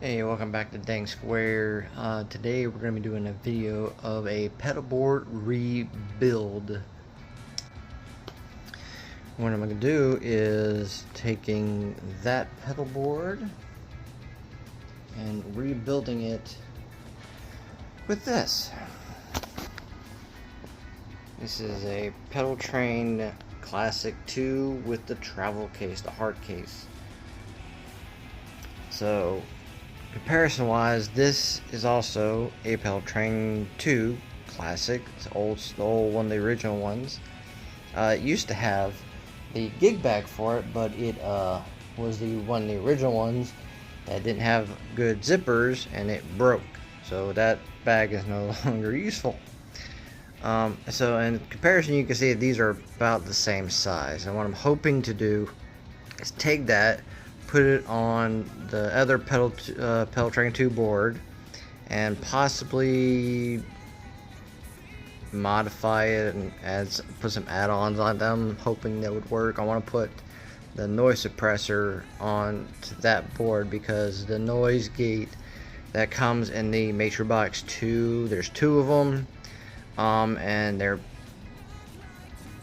Hey, welcome back to Dang Square. Today we're going to be doing a video of a pedal board rebuild. What I'm going to do is taking that pedal board and rebuilding it with this. This is a Pedaltrain Classic 2 with the travel case, the hard case. So, comparison wise, this is also a Pedaltrain 2 Classic. It's the old one, the original ones. It used to have the gig bag for it, but it was one of the original ones that didn't have good zippers and it broke. So that bag is no longer useful. So in comparison, you can see that these are about the same size. And what I'm hoping to do is take that, put it on the other Pedaltrain 2 board, and possibly modify it and put some add-ons on them, hoping that would work. I want to put the noise suppressor on to that board because the noise gate that comes in the Matrix 2, there's two of them, and they're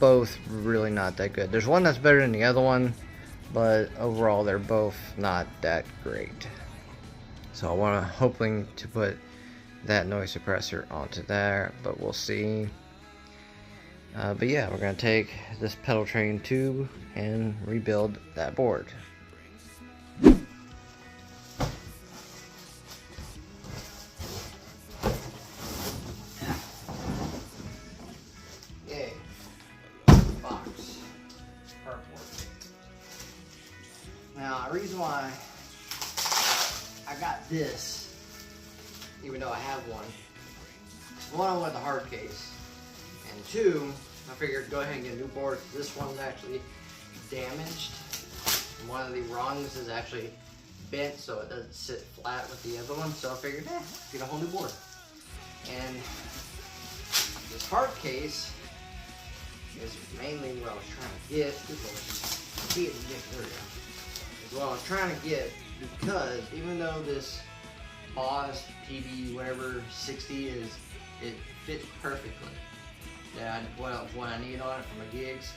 both really not that good. There's one that's better than the other one, but overall they're both not that great. So I hoping to put that noise suppressor onto there, but we'll see. But yeah, we're gonna take this Pedaltrain 2 and rebuild that board. Yay. Box. Cardboard. Now, the reason why I got this, even though I have one, I wanted the hard case, and two, I figured go ahead and get a new board. This one's actually damaged. One of the rungs is actually bent, so it doesn't sit flat with the other one. So I figured, get a whole new board. And this hard case is mainly what I was trying to get. Is what I was trying to get, because even though this Boss PB whatever 60 it fits perfectly. Yeah, what I need on it for my gigs.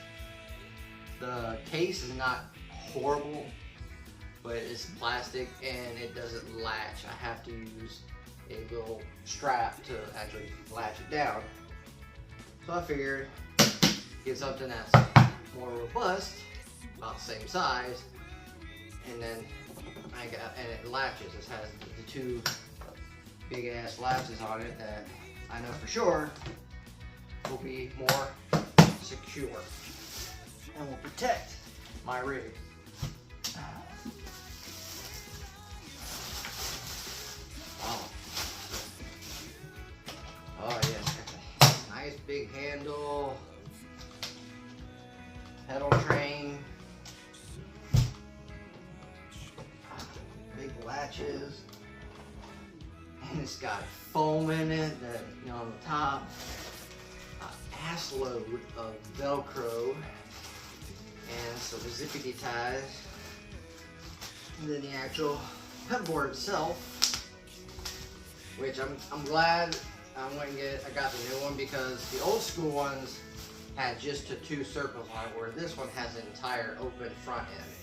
The case is not horrible, but it's plastic and it doesn't latch. I have to use a little strap to actually latch it down. So I figured get something that's more robust, about the same size, and then and it latches. This has the two big ass latches on it that I know for sure will be more secure and will protect my rig. Oh yes, nice big handle, Pedaltrain, big latches, and it's got foam in it that, on the top, ass load of Velcro, and some zippity ties, and then the actual pedal board itself, which I'm glad I got the new one, because the old school ones had just the two circles on it, where this one has an entire open front end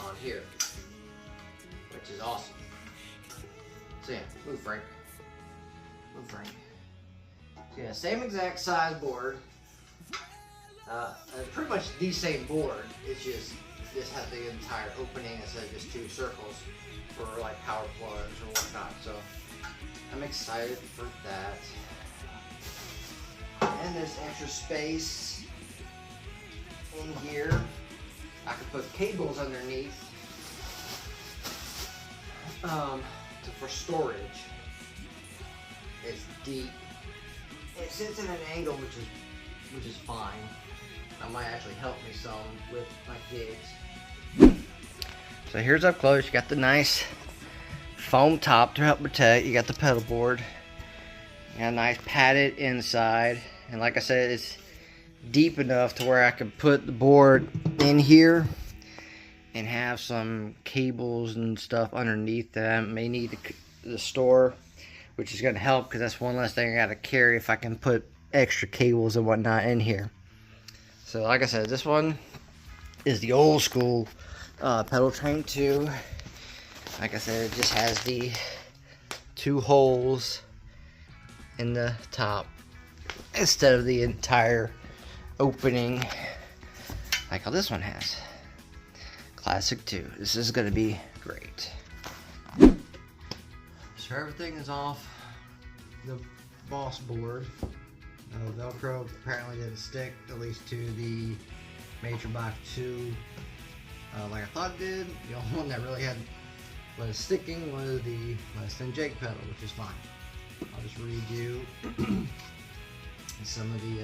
on here, which is awesome. So yeah, move Frank. Move Frank. So yeah, same exact size board. Pretty much the same board. It's just this has the entire opening instead of just two circles for like power plugs or whatnot. So I'm excited for that. And there's extra space in here. I can put cables underneath for storage. It's deep. It sits in an angle which is fine. That might actually help me some with my gigs. So here's up close. You got the nice foam top to help protect. You got the pedal board. You got a nice padded inside. And like I said, it's deep enough to where I can put the board in here and have some cables and stuff underneath that I may need to store, which is going to help because that's one less thing I got to carry if I can put extra cables and whatnot in here. So like I said, this one is the old school Pedaltrain 2. Like I said, it just has the 2 holes in the top instead of the entire opening like how this one has. Classic 2. This is going to be great. So everything is off the boss board. Velcro apparently didn't stick, at least to the Matrix 2 like I thought it did. The only one that really was sticking was the less than Jake pedal, which is fine. I'll just read you some of the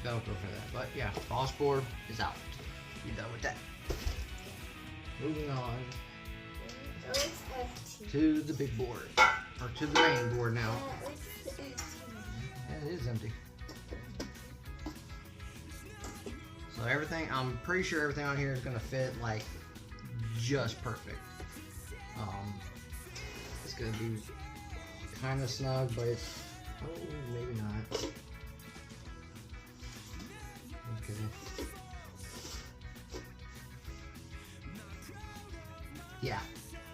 Velcro for that. But yeah, boss board is out. Be done with that. Moving on to the big board, or to the main board now. Yeah, it is empty. So everything, I'm pretty sure everything on here is gonna fit like just perfect. It's gonna be kind of snug, but it's, oh, maybe not. Okay. Yeah,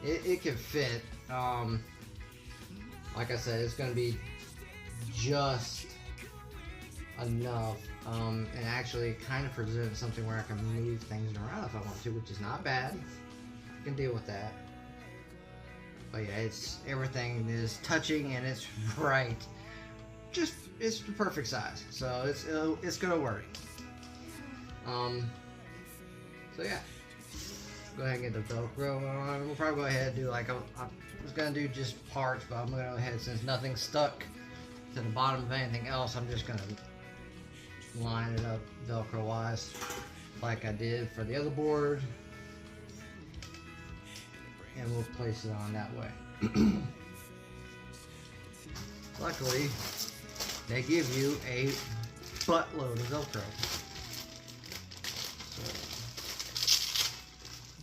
it can fit. Like I said, it's gonna be just enough, and actually kind of present something where I can move things around if I want to, which is not bad. I can deal with that. But yeah, it's, everything is touching and it's right. Just, it's the perfect size, so it's gonna work. So yeah, go ahead and get the Velcro on. We'll probably go ahead and do like I was gonna do just parts, but I'm gonna go ahead, since nothing's stuck to the bottom of anything else, I'm just gonna line it up Velcro wise like I did for the other board, and we'll place it on that way. Luckily, they give you a buttload of Velcro. So,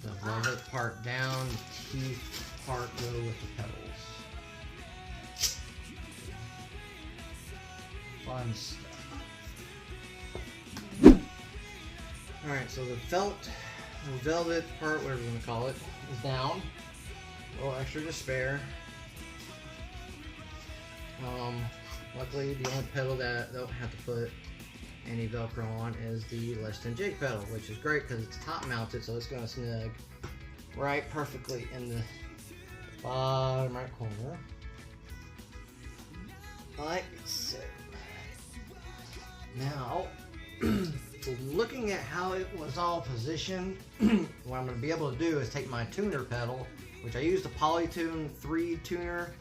the velvet part down, teeth part go with the pedals. Fun stuff. Alright, so the velvet part, whatever you want to call it, is down. A little extra to spare. Luckily, the only pedal that I don't have to put any Velcro on is the Less Than Jake pedal, which is great because it's top mounted, so it's going to snug right perfectly in the bottom right corner, like so. Now, looking at how it was all positioned, what I'm going to be able to do is take my tuner pedal, which I used the Polytune 3 tuner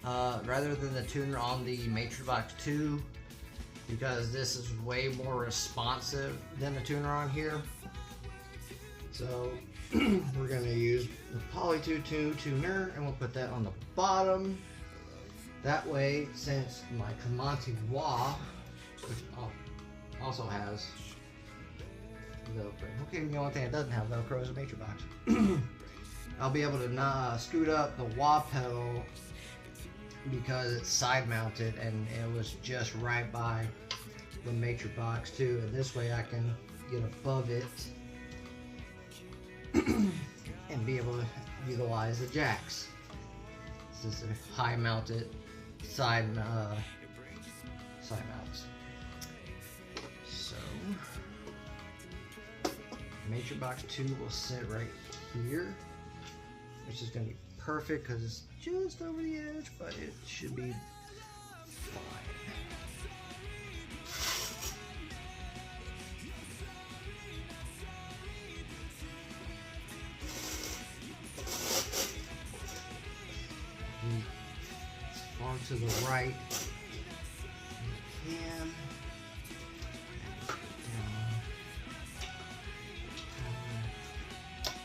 rather than the tuner on the Matrix 2, because this is way more responsive than the tuner on here. So we're going to use the Polytune 2 tuner, and we'll put that on the bottom. That way, since my Comanche Wah, which also has Velcro. Okay, the only thing that doesn't have Velcro is a Matrix box. I'll be able to scoot up the wah pedal because it's side mounted and it was just right by the Matrix box too, and this way I can get above it and be able to utilize the jacks. This is a high mounted side mounts. So Matrix box 2 will sit right here, which is going to be perfect because it's just over the edge, but it should be fine. As far to the right as you can.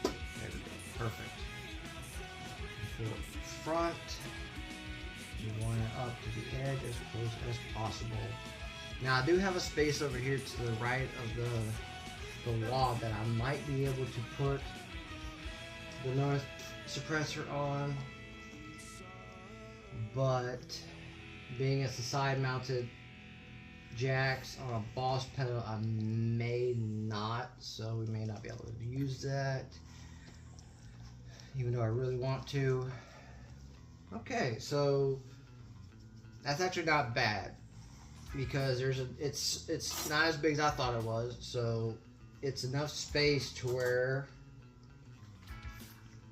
There we go. Perfect. For the front, you want it up to the edge as close as possible. Now I do have a space over here to the right of the the wall that I might be able to put the noise suppressor on, but being it's a side mounted jacks on a Boss pedal, I may not, so we may not be able to use that, even though I really want to. Okay, so that's actually not bad, because it's not as big as I thought it was, so it's enough space to where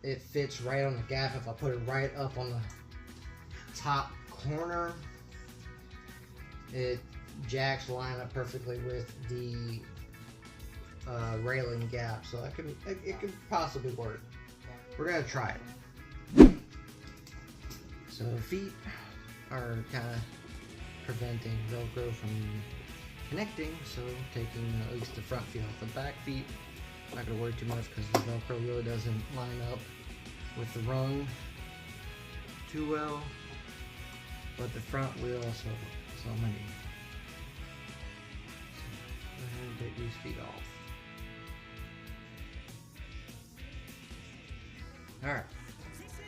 it fits right on the gap. If I put it right up on the top corner, it jacks line up perfectly with the railing gap, so it could possibly work. We're gonna try it. So feet are kind of preventing Velcro from connecting, so taking at least the front feet off the back feet. I'm not gonna worry too much because the Velcro really doesn't line up with the rung too well, but the front wheel, so I'm gonna need. So go ahead and take these feet off. All right,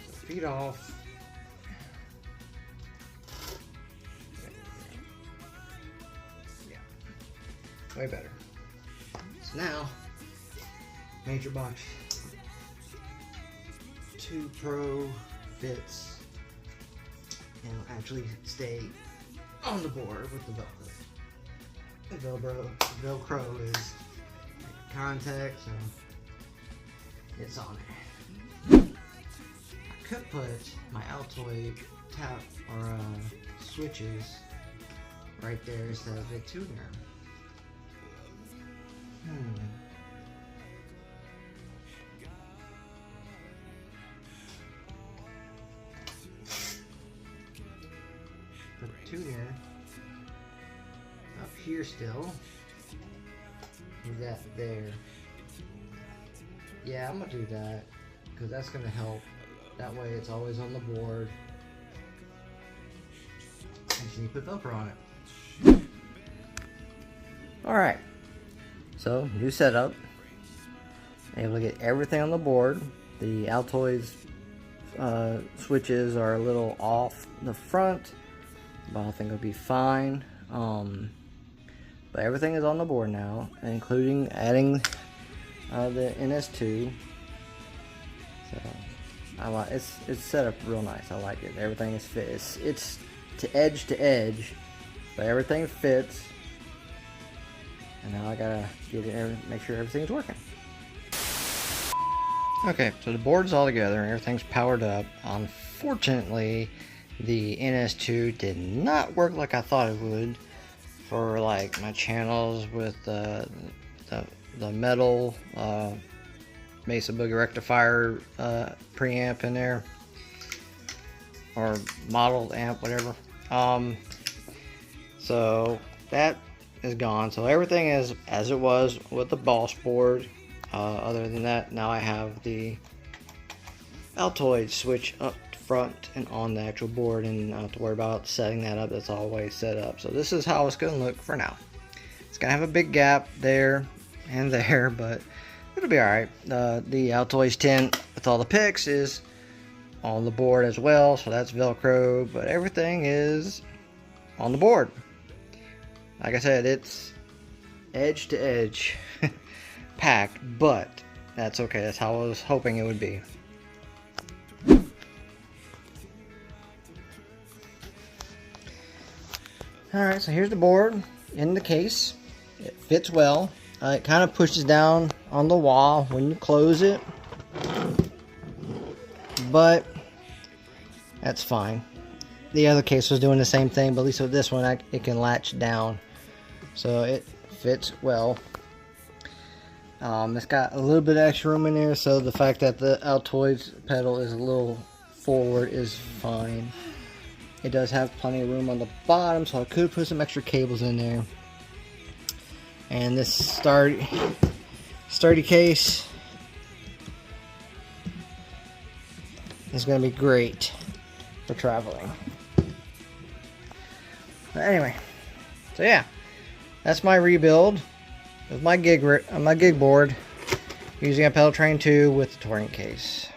so feet off. Yeah, way better. So now, Major Box 2 Pro fits and will actually stay on the board with the Velcro. The Velcro is contact, so it's on there. I could put my Altoid tap or switches right there instead of a tuner. Put the tuner up here still. Leave that there. Yeah, I'm gonna do that because that's gonna help. That way it's always on the board. And you put Velcro on it. Alright. So, new setup. Able to get everything on the board. The Altoids switches are a little off the front, but I think it'll be fine. But everything is on the board now, including adding the NS2. So I like it's set up real nice. I like it. Everything is fit. It's to edge, but everything fits. And now I gotta get it, make sure everything's working. Okay, so the board's all together and everything's powered up. Unfortunately, the NS2 did not work like I thought it would for like my channels with the metal Mesa Boogie rectifier preamp in there, or modeled amp, whatever. So that is gone. So everything is as it was with the Boss board. Other than that, now I have the Altoid switch up front and on the actual board, and not have to worry about setting that up. That's always set up. So this is how it's going to look for now. It's going to have a big gap there and there, but it'll be alright. The Altoids 10 with all the picks is on the board as well, so that's Velcro, but everything is on the board. Like I said, it's edge to edge packed, but that's okay. That's how I was hoping it would be. Alright, so here's the board in the case. It fits well. It kind of pushes down on the wall when you close it, but that's fine. The other case was doing the same thing, but at least with this one it can latch down, so it fits well. It's got a little bit of extra room in there, so the fact that the Altoids pedal is a little forward is fine. It does have plenty of room on the bottom, so I could put some extra cables in there. And this sturdy case is going to be great for traveling. But anyway, so yeah, that's my rebuild. with my gig board using a Pedaltrain 2 with the touring case.